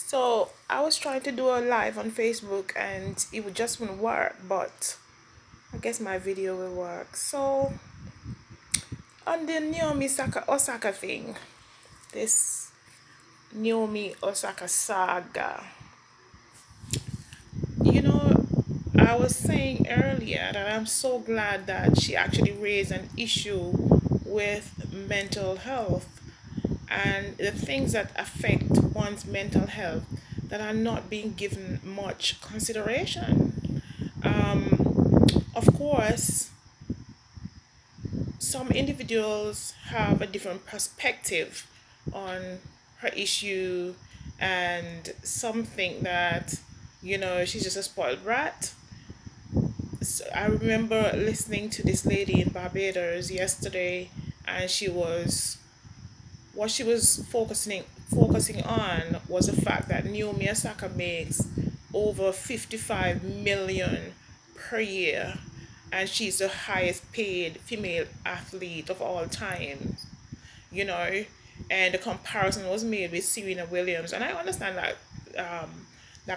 So I was trying to do a live on Facebook and it would just wouldn't work, but I guess my video will work. So on the Osaka thing, this Naomi Osaka saga, you know, I was saying earlier that I'm so glad that she actually raised an issue with mental health and the things that affect one's mental health that are not being given much consideration. Of course, some individuals have a different perspective on her issue, and some think that, she's just a spoiled brat. So I remember listening to this lady in Barbados yesterday, and what she was focusing on was the fact that Naomi Osaka makes over 55 million per year, and she's the highest paid female athlete of all time, you know, and the comparison was made with Serena Williams, and I understand that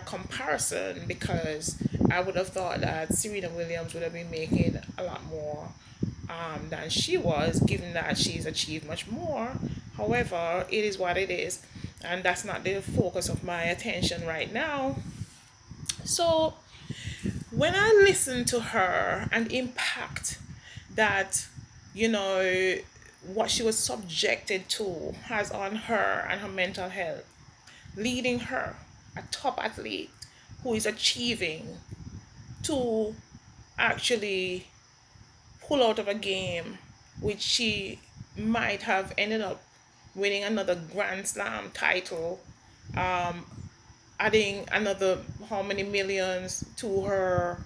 comparison because I would have thought that Serena Williams would have been making a lot more than she was, given that she's achieved much more. However, it is what it is, and that's not the focus of my attention right now. So, when I listen to her and impact that, you know, what she was subjected to has on her and her mental health, leading her, a top athlete who is achieving, to actually pull out of a game which she might have ended up winning another Grand Slam title, um, adding another how many millions to her,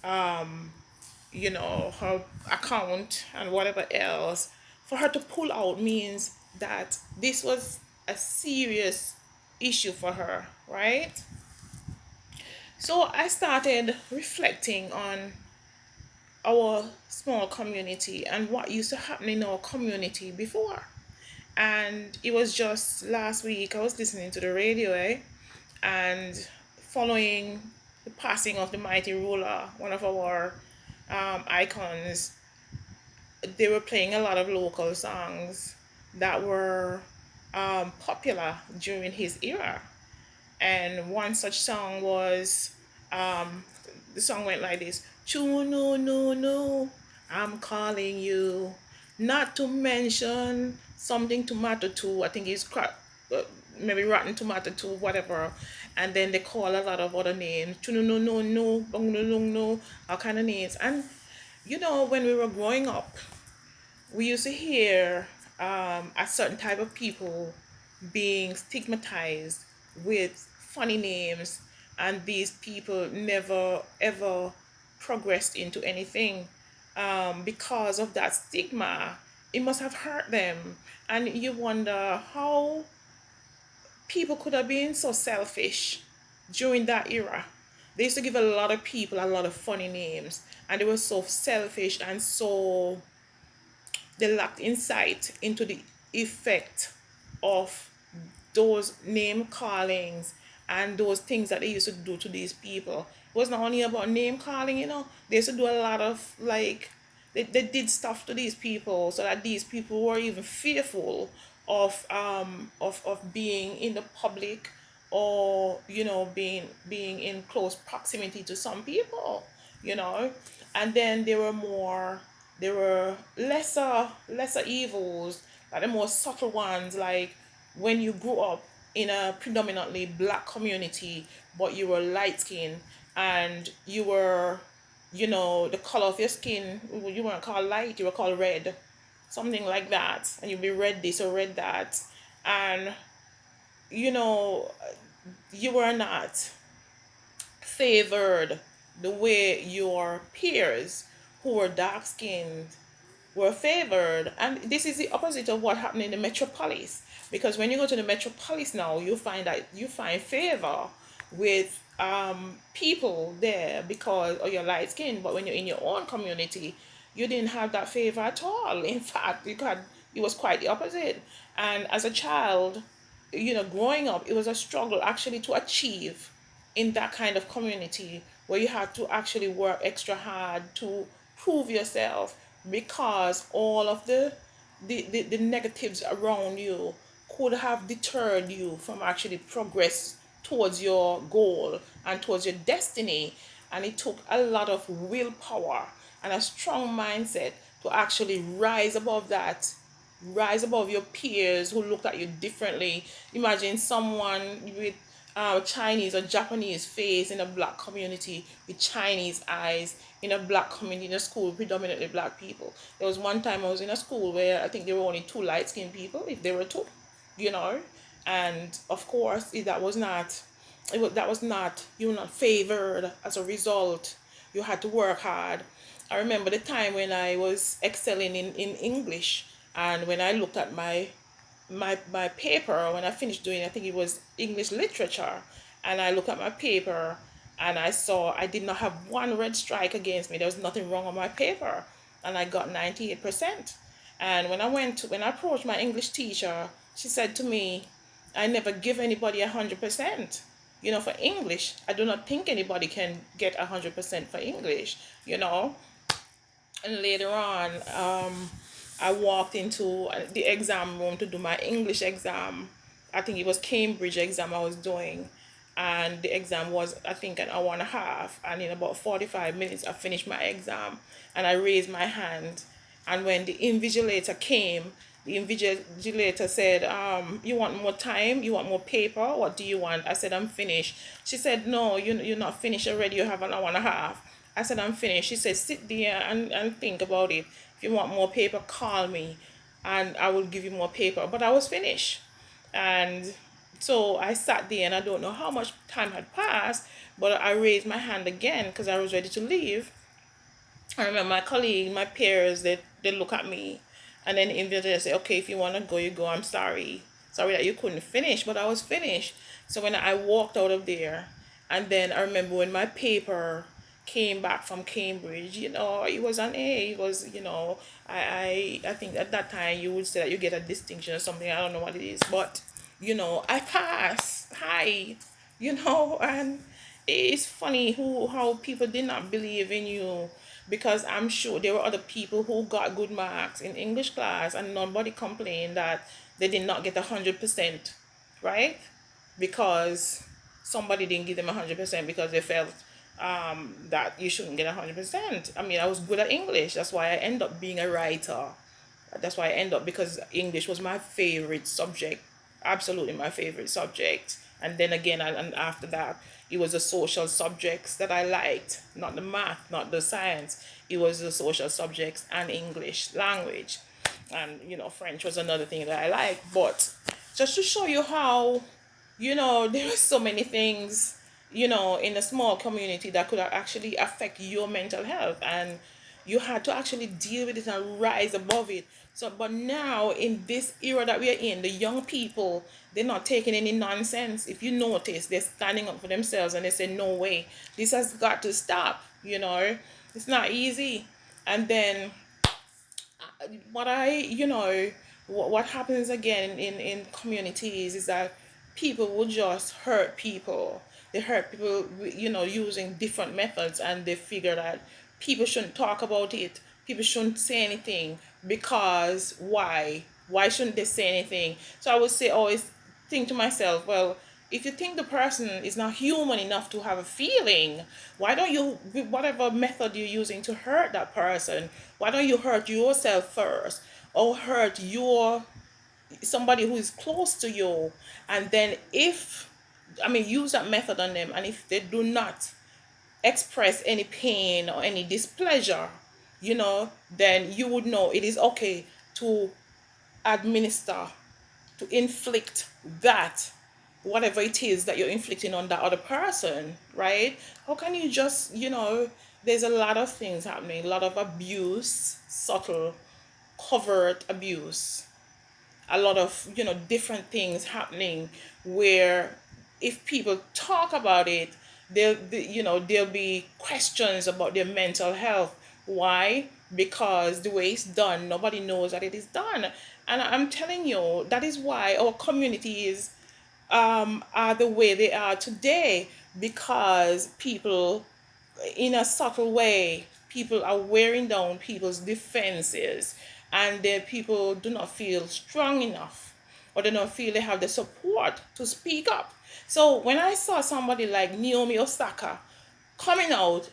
her account and whatever else. For her to pull out means that this was a serious issue for her, right? So I started reflecting on our small community and what used to happen in our community before. And it was just last week I was listening to the radio, and following the passing of the mighty ruler, one of our icons, they were playing a lot of local songs that were popular during his era. And one such song was, um, the song went like this: Choo no no no, I'm calling you. Not to mention something tomato too. I think it's maybe rotten tomato too, whatever. And then they call a lot of other names. Choo no no no no, bong no no no, all kind of names. And when we were growing up, we used to hear a certain type of people being stigmatized with funny names, and these people never ever progressed into anything because of that stigma. It must have hurt them, and you wonder how people could have been so selfish during that era. They used to give a lot of people a lot of funny names, and they were so selfish and so they lacked insight into the effect of those name callings and those things that they used to do to these people. It was not only about name calling, they used to do a lot of like they did stuff to these people so that these people were even fearful of being in the public, or being in close proximity to some people, you know and then there were lesser evils, like the more subtle ones, like when you grew up in a predominantly black community, but you were light skinned, and you were, the color of your skin, you weren't called light, you were called red, something like that, and you'd be red this or red that, and you know you were not favored the way your peers who were dark skinned were favored. And this is the opposite of what happened in the metropolis. Because when you go to the metropolis now, you find that you find favor with people there because of your light skin. But when you're in your own community, you didn't have that favor at all. In fact, it was quite the opposite. And as a child, growing up, it was a struggle actually to achieve in that kind of community where you had to actually work extra hard to prove yourself, because all of the negatives around you could have deterred you from actually progress towards your goal and towards your destiny. And it took a lot of willpower and a strong mindset to actually rise above your peers who looked at you differently. Imagine someone with Chinese or Japanese face in a black community with Chinese eyes in a black community in a school predominantly black people. There was one time I was in a school where I think there were only two light skinned people, if there were two, you know, and of course that was not you were not favored as a result. You had to work hard. I remember the time when I was excelling in English, and when I looked at my paper when I finished doing, I think it was English literature, and I looked at my paper and I saw I did not have one red strike against me. There was nothing wrong on my paper, and I got 98%. And when I approached my English teacher, she said to me, I never give anybody 100%. For English, I do not think anybody can get 100% for English, you know. And later on, I walked into the exam room to do my English exam. I think it was Cambridge exam I was doing, and the exam was, I think, an hour and a half. And in about 45 minutes, I finished my exam, and I raised my hand. And when the invigilator came, the invigilator said, "You want more time? You want more paper? What do you want?" I said, "I'm finished." She said, "No, you're not finished already. You have an hour and a half." I said, "I'm finished." She said, "Sit there and think about it. If you want more paper, call me and I will give you more paper." But I was finished. And so I sat there, and I don't know how much time had passed, but I raised my hand again because I was ready to leave. I remember my colleague, my peers, they look at me, and then the invigilator say, "Okay, if you want to go, you go. I'm sorry. Sorry that you couldn't finish," but I was finished. So when I walked out of there, and then I remember when my paper came back from Cambridge, it was an A. It was, I think at that time you would say that you get a distinction or something. I don't know what it is, but I passed. Hi, and it's funny how people did not believe in you, because I'm sure there were other people who got good marks in English class and nobody complained that they did not get 100%, right? Because somebody didn't give them 100% because they felt that you shouldn't get 100%. I mean, I was good at English. That's why I end up being a writer. That's why I end up, because English was my favorite subject, absolutely my favorite subject. And then again, and after that, it was the social subjects that I liked, not the math, not the science. It was the social subjects and English language. And, French was another thing that I liked. But just to show you how, there are so many things, in a small community that could actually affect your mental health. And you had to actually deal with it and rise above it. So, but now in this era that we are in, the young people, they're not taking any nonsense. If you notice, they're standing up for themselves and they say, "No way, this has got to stop." It's not easy. And then what I you know what happens again in communities is that people will just hurt people. They hurt people, using different methods, and they figure that people shouldn't talk about it, people shouldn't say anything, because why shouldn't they say anything? So I would say, always think to myself, well, if you think the person is not human enough to have a feeling, why don't you, whatever method you're using to hurt that person, why don't you hurt yourself first, or hurt your somebody who is close to you? And then, if I mean, use that method on them, and if they do not express any pain or any displeasure, then you would know it is okay to administer, to inflict that, whatever it is that you're inflicting on that other person, right? How can you just, there's a lot of things happening, a lot of abuse, subtle, covert abuse, a lot of, different things happening, where if people talk about it, there'll be questions about their mental health. Why? Because the way it's done, nobody knows that it is done. And I'm telling you, that is why our community is are the way they are today because people, in a subtle way, people are wearing down people's defenses, and the people do not feel strong enough, or they don't feel they have the support to speak up. So when I saw somebody like Naomi Osaka coming out,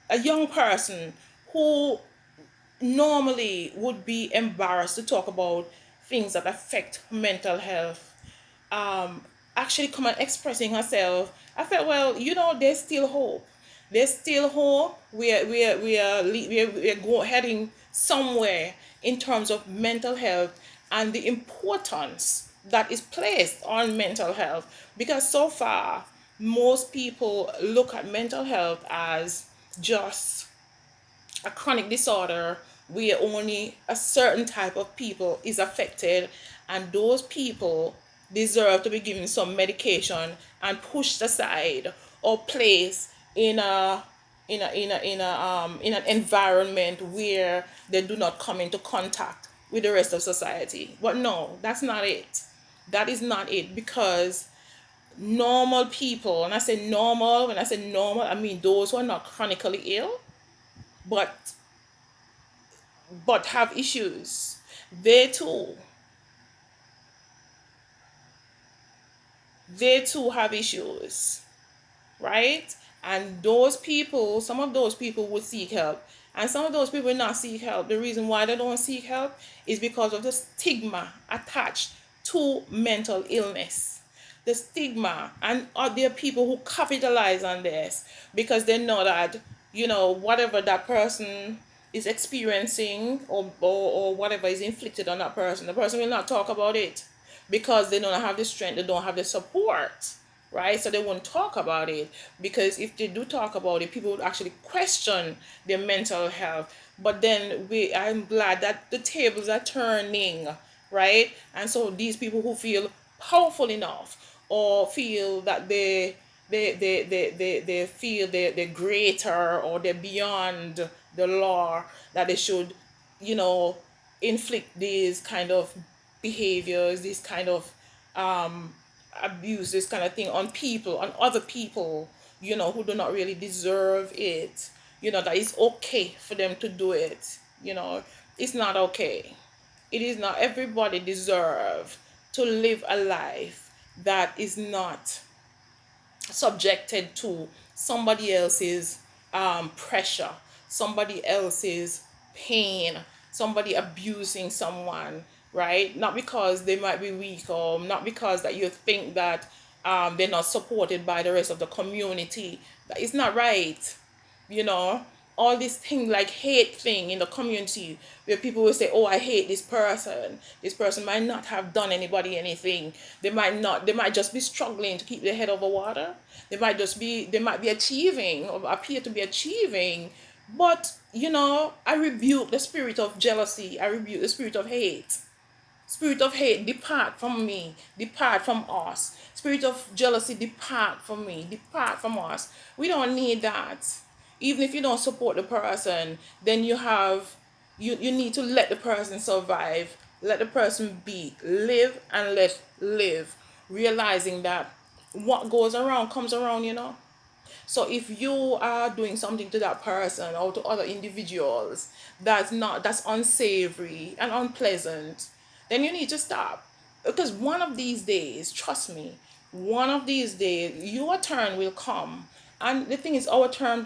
a young person who normally would be embarrassed to talk about things that affect mental health, um, actually come and expressing herself, I felt, well, there's still hope. There's still hope. We're heading somewhere in terms of mental health and the importance that is placed on mental health. Because so far, most people look at mental health as just a chronic disorder where only a certain type of people is affected, and those people deserve to be given some medication and pushed aside or placed in an environment where they do not come into contact with the rest of society. But no, that's not it. That is not it, because normal people, and I say normal, when I say normal, I mean those who are not chronically ill but have issues, they too have issues, right? And those people, some of those people would seek help, and some of those people will not seek help. The reason why they don't seek help is because of the stigma attached to mental illness. The stigma, and there are people who capitalize on this because they know that, whatever that person is experiencing, or whatever is inflicted on that person, the person will not talk about it because they don't have the strength, they don't have the support, right? So they won't talk about it, because if they do talk about it, people would actually question their mental health. But then I'm glad that the tables are turning, right? And so these people who feel powerful enough, or feel that they feel they're greater, or they're beyond the law, that they should, you know inflict these kind of behaviors, this kind of um abuse, this kind of thing on people, on other people, who do not really deserve it. That it's okay for them to do it. It's not okay. It is not. Everybody deserve to live a life that is not subjected to somebody else's pressure, somebody else's pain, somebody abusing someone, right? Not because they might be weak, or not because that you think that they're not supported by the rest of the community. That is not right. you know all this thing like hate thing in the community, where people will say, oh, I hate this person might not have done anybody anything. They might just be struggling to keep their head over water. They might be achieving, or appear to be achieving. But I rebuke the spirit of jealousy, I rebuke the spirit of hate. Spirit of hate, depart from me, depart from us. Spirit of jealousy, depart from me, depart from us. We don't need that. Even if you don't support the person, then you need to let the person survive. Let the person be. Live and let live. Realizing that what goes around comes around. So if you are doing something to that person or to other individuals that's unsavory and unpleasant, then you need to stop. Because one of these days, trust me, one of these days your turn will come. And the thing is, our turn,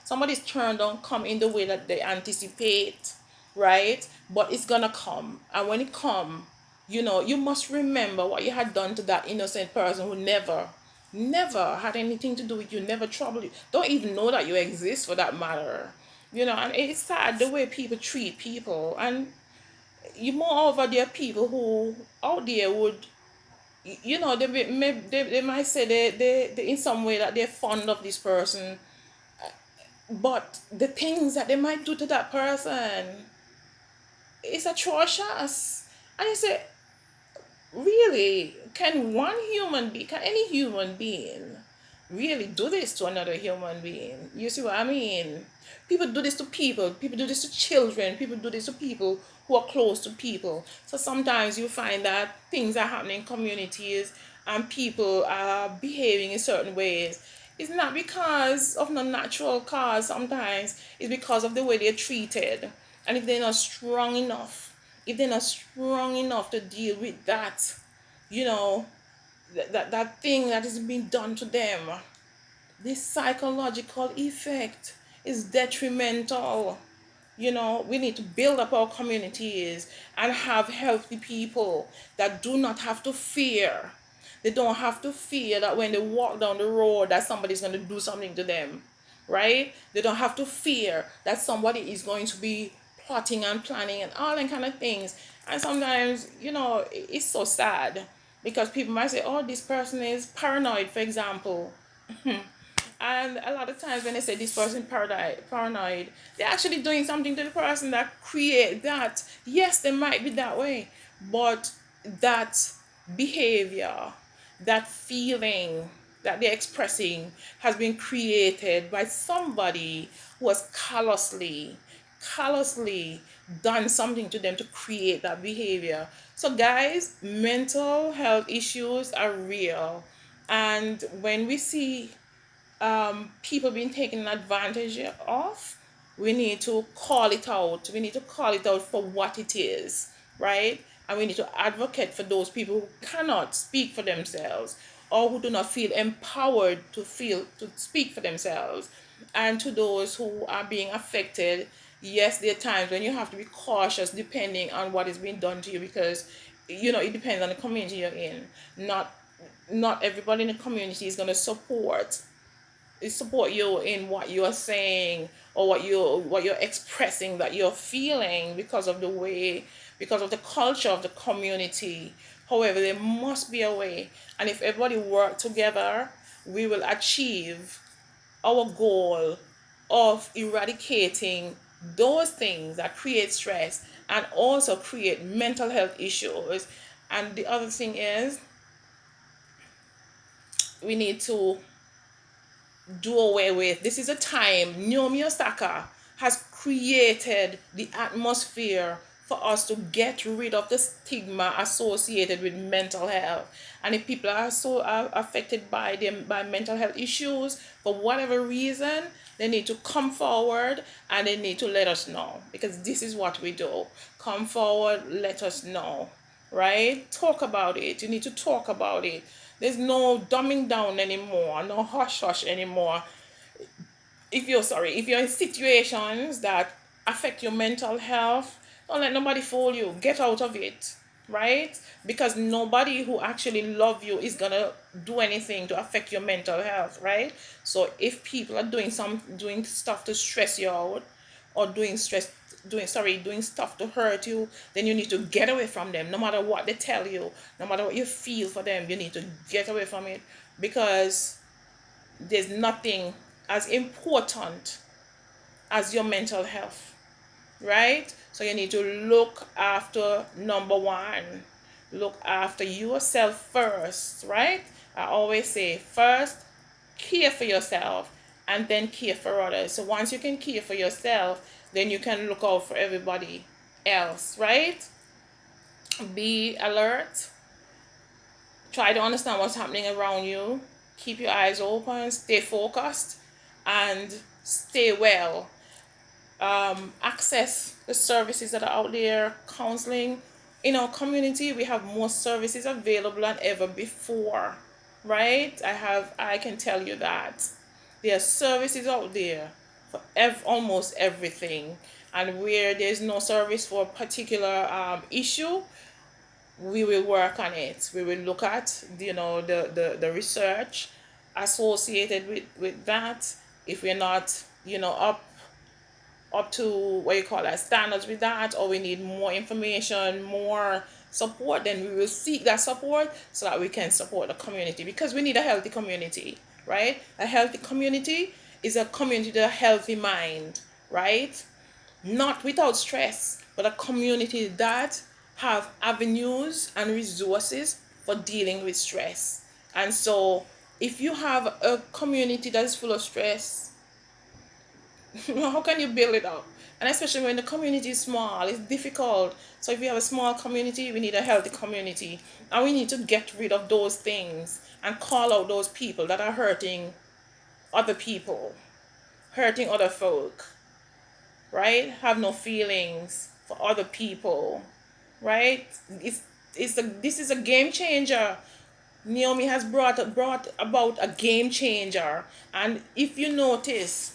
somebody's turn don't come in the way that they anticipate, right? But it's gonna come. And when it come, you must remember what you had done to that innocent person who never had anything to do with you, never troubled you, don't even know that you exist, for that matter. And it's sad the way people treat people. And moreover, there are people who out there would, they might say they in some way that they're fond of this person, but the things that they might do to that person is atrocious. And you say, really, can any human being really do this to another human being? You see what I mean? People do this to people. People do this to children. People do this to people who are close to people. So sometimes you find that things are happening in communities and people are behaving in certain ways. It's not because of no natural cause. Sometimes it's because of the way they're treated. And if they're not strong enough, if they're not strong enough to deal with that, you know, that thing that is being done to them, this psychological effect is detrimental. We need to build up our communities and have healthy people that do not have to fear. They don't have to fear that when they walk down the road that somebody's going to do something to them, right? They don't have to fear that somebody is going to be plotting and planning and all that kind of things. And sometimes, it's so sad because people might say, oh, this person is paranoid, for example. And a lot of times when they say this person paranoid, they're actually doing something to the person that create that. Yes, they might be that way, but that behavior, that feeling that they're expressing has been created by somebody who has callously done something to them to create that behavior. So guys, mental health issues are real. And when we see people being taken advantage of, we need to call it out. We need to call it out for what it is, right? And we need to advocate for those people who cannot speak for themselves or who do not feel empowered to speak for themselves. And to those who are being affected, yes, there are times when you have to be cautious depending on what is being done to you, because it depends on the community you're in. Not everybody in the community is going to support you in what you're saying or what you're expressing that you're feeling, because of the culture of the community. However, there must be a way, and if everybody work together, we will achieve our goal of eradicating those things that create stress and also create mental health issues. And the other thing is, we need to do away with. This is a time Naomi Osaka has created the atmosphere for us to get rid of the stigma associated with mental health. And if people are so affected by them by mental health issues for whatever reason, they need to come forward and they need to let us know, because this is what we do. Come forward, let us know, right? Talk about it. You need to talk about it. There's no dumbing down anymore, no hush hush anymore. If you're in situations that affect your mental health, don't let nobody fool you. Get out of it, right? Because nobody who actually love you is gonna do anything to affect your mental health, right? So if people are doing stuff to stress you out, or doing stuff to hurt you, then you need to get away from them. No matter what they tell you, no matter what you feel for them, you need to get away from it, because there's nothing as important as your mental health, right? So you need to look after, number one, look after yourself first, right? I always say, first care for yourself and then care for others. So once you can care for yourself, then you can look out for everybody else, right? Be alert, try to understand what's happening around you, keep your eyes open, stay focused, and stay well. Access the services that are out there. Counseling in our community, we have more services available than ever before, right? I can tell you that there are services out there for almost everything. And where there's no service for a particular issue, we will work on it. We will look at the research associated with that. If we're not up to what you call that standards with that, or we need more information, more support, then we will seek that support so that we can support the community, because we need a healthy community, right? A healthy community is a community with a healthy mind, right? Not without stress, but a community that have avenues and resources for dealing with stress. And so if you have a community that is full of stress, How can you build it up? And especially when the community is small, it's difficult. So if we have a small community, we need a healthy community. And we need to get rid of those things and call out those people that are hurting other people, hurting other folk, right? Have no feelings for other people, right? This is a game changer. Naomi has brought about a game changer. And if you notice,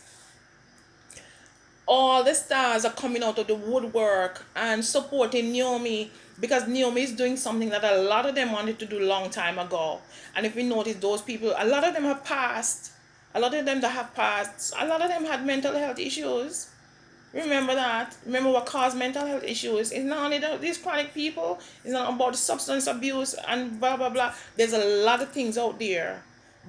all the stars are coming out of the woodwork and supporting Naomi because Naomi is doing something that a lot of them wanted to do a long time ago. And if we notice those people, a lot of them have passed. A lot of them that have passed, a lot of them had mental health issues. Remember that. Remember what caused mental health issues. It's not only these chronic people. It's not about substance abuse and blah blah blah. There's a lot of things out there.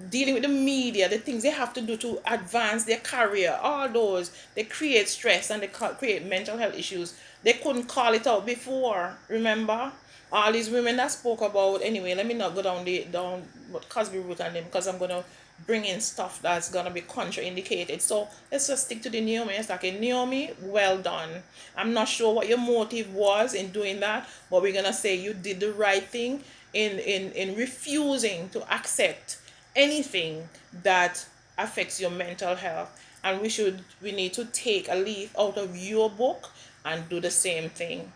Dealing with the media, the things they have to do to advance their career, all those they create stress and they create mental health issues. They couldn't call it out before. Remember, all these women that spoke about. Anyway, let me not go down what Cosby route on them because I'm gonna bring in stuff that's gonna be contraindicated. So let's just stick to the Naomi. It's like, Naomi, well done. I'm not sure what your motive was in doing that, but we're gonna say you did the right thing in refusing to accept anything that affects your mental health. And we need to take a leaf out of your book and do the same thing.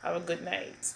Have a good night.